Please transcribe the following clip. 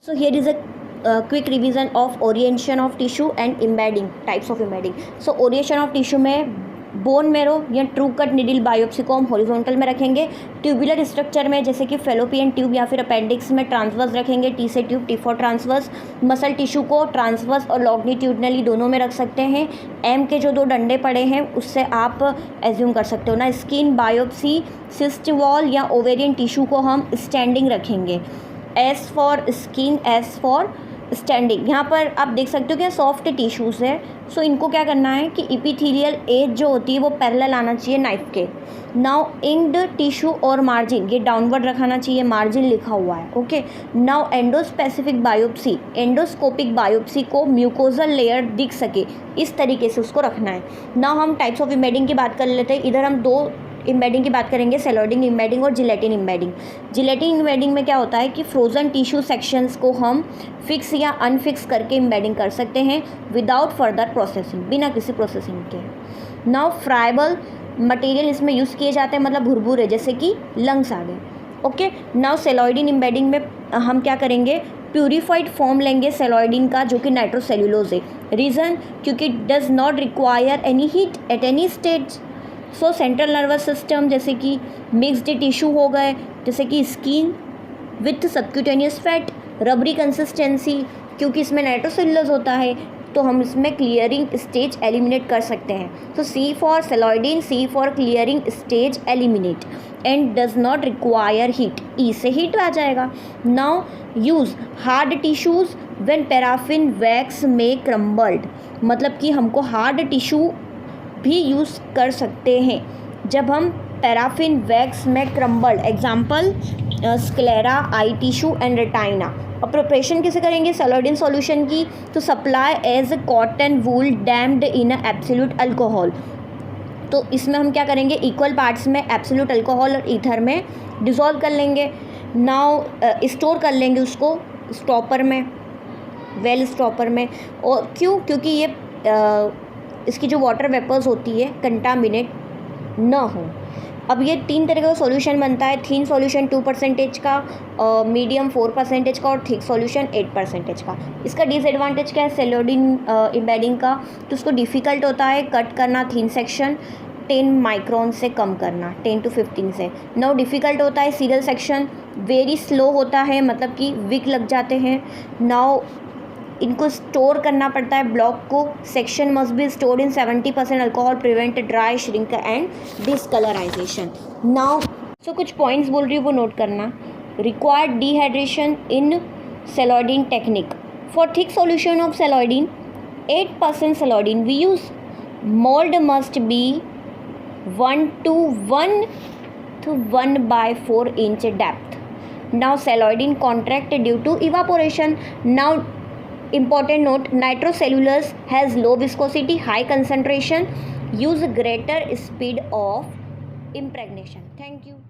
So here is a quick revision of orientation of tissue and embedding, types of embedding. So orientation of tissue में bone marrow या true cut needle biopsy को हम horizontal में रखेंगे. Tubular structure में जैसे कि fallopian tube या फिर अपेंडिक्स में ट्रांसवर्स रखेंगे, टी से tube, T for transverse. Muscle tissue को ट्रांसवर्स और लॉन्गिट्यूडनली दोनों में रख सकते हैं. एम के जो दो डंडे पड़े हैं उससे आप एज्यूम कर सकते हो ना. स्किन बायोप्सी सिस्ट वॉल या ओवेरियन टिश्यू को हम स्टैंडिंग रखेंगे. S for skin, S for standing. यहाँ पर आप देख सकते हो कि सॉफ्ट टिश्यूज़ है. सो इनको क्या करना है कि इपिथेलियल एज जो होती है वो पैरेलल आना चाहिए नाइफ के. नाउ इंक्ड टिश्यू और मार्जिन ये डाउनवर्ड रखाना चाहिए, मार्जिन लिखा हुआ है. Okay. Now endospecific biopsy, endoscopic biopsy को म्यूकोजल लेयर दिख सके इस तरीके से उसको रखना है. नाउ हम टाइप्स ऑफ इमेजिंग की बात कर लेते हैं. इधर हम दो इम्बेडिंग की बात करेंगे, सेलॉइडिंग इम्बेडिंग और जिलेटिन इम्बेडिंग. जिलेटिन इम्बेडिंग में क्या होता है कि फ्रोज़न टिश्यू सेक्शंस को हम फिक्स या अनफिक्स करके इम्बेडिंग कर सकते हैं विदाउट फर्दर प्रोसेसिंग, बिना किसी प्रोसेसिंग के. नाउ फ्राइबल मटेरियल इसमें यूज़ किए जाते हैं, मतलब भुरभुरे जैसे कि लंग्स आ गए. ओके. नाउ सेलॉइडिन इम्बेडिंग में हम क्या करेंगे, प्यूरिफाइड फॉर्म लेंगे सेलॉइडिन का जो कि नाइट्रोसेल्यूलोज है. रीज़न क्योंकि does not require any heat at any stage. So central nervous system जैसे कि मिक्सड टिश्यू हो गए, जैसे कि skin with subcutaneous fat, rubbery consistency क्योंकि इसमें नाइट्रोसेल्यूलोज होता है तो हम इसमें क्लियरिंग स्टेज एलिमिनेट कर सकते हैं. तो C for celloidin, C for clearing stage eliminate and does not require heat, E से हीट आ जाएगा. Now use hard tissues when paraffin wax में क्रम्बल्ड, मतलब कि हमको हार्ड टिश्यू भी यूज़ कर सकते हैं जब हम पैराफिन वैक्स में crumbled. Example sclera, eye tissue and retina. अब प्रिपरेशन कैसे करेंगे सेलॉइडिन सॉल्यूशन की, तो supply as cotton wool dammed in absolute alcohol. तो इसमें हम क्या करेंगे, इक्वल पार्ट्स में एब्सोल्यूट अल्कोहल और ईथर में डिज़ोल्व कर लेंगे. नाउ स्टोर कर लेंगे उसको स्टॉपर में, वेल स्टॉपर में. और क्यों, क्योंकि ये इसकी जो वाटर वेपर्स होती है कंटामिनेट न हो. अब ये तीन तरह का सॉल्यूशन बनता है. थीन सॉल्यूशन 2% का, मीडियम 4% का और थिक सॉल्यूशन 8% का. इसका डिसएडवांटेज क्या है सेलॉइडिन इम्बेडिंग का, तो उसको डिफ़िकल्ट होता है कट करना थीन सेक्शन 10 माइक्रोन से कम करना, 10 to 15 से. नाउ डिफ़िकल्ट होता है सीरियल सेक्शन, वेरी स्लो होता है, मतलब कि वीक लग जाते हैं. नाउ इनको स्टोर करना पड़ता है ब्लॉक को. Section must be stored in 70% alcohol, prevent dry shrink and decolourisation. Now so कुछ पॉइंट्स बोल रही हूँ वो नोट करना. Required dehydration in celloidin technique. For thick solution of celloidin 8% celloidin we use. Mould must be 1 to 1/4 inch depth. Now celloidin contract due to evaporation. Now important note, nitrocellulose has low viscosity, high concentration, use greater speed of impregnation. Thank you.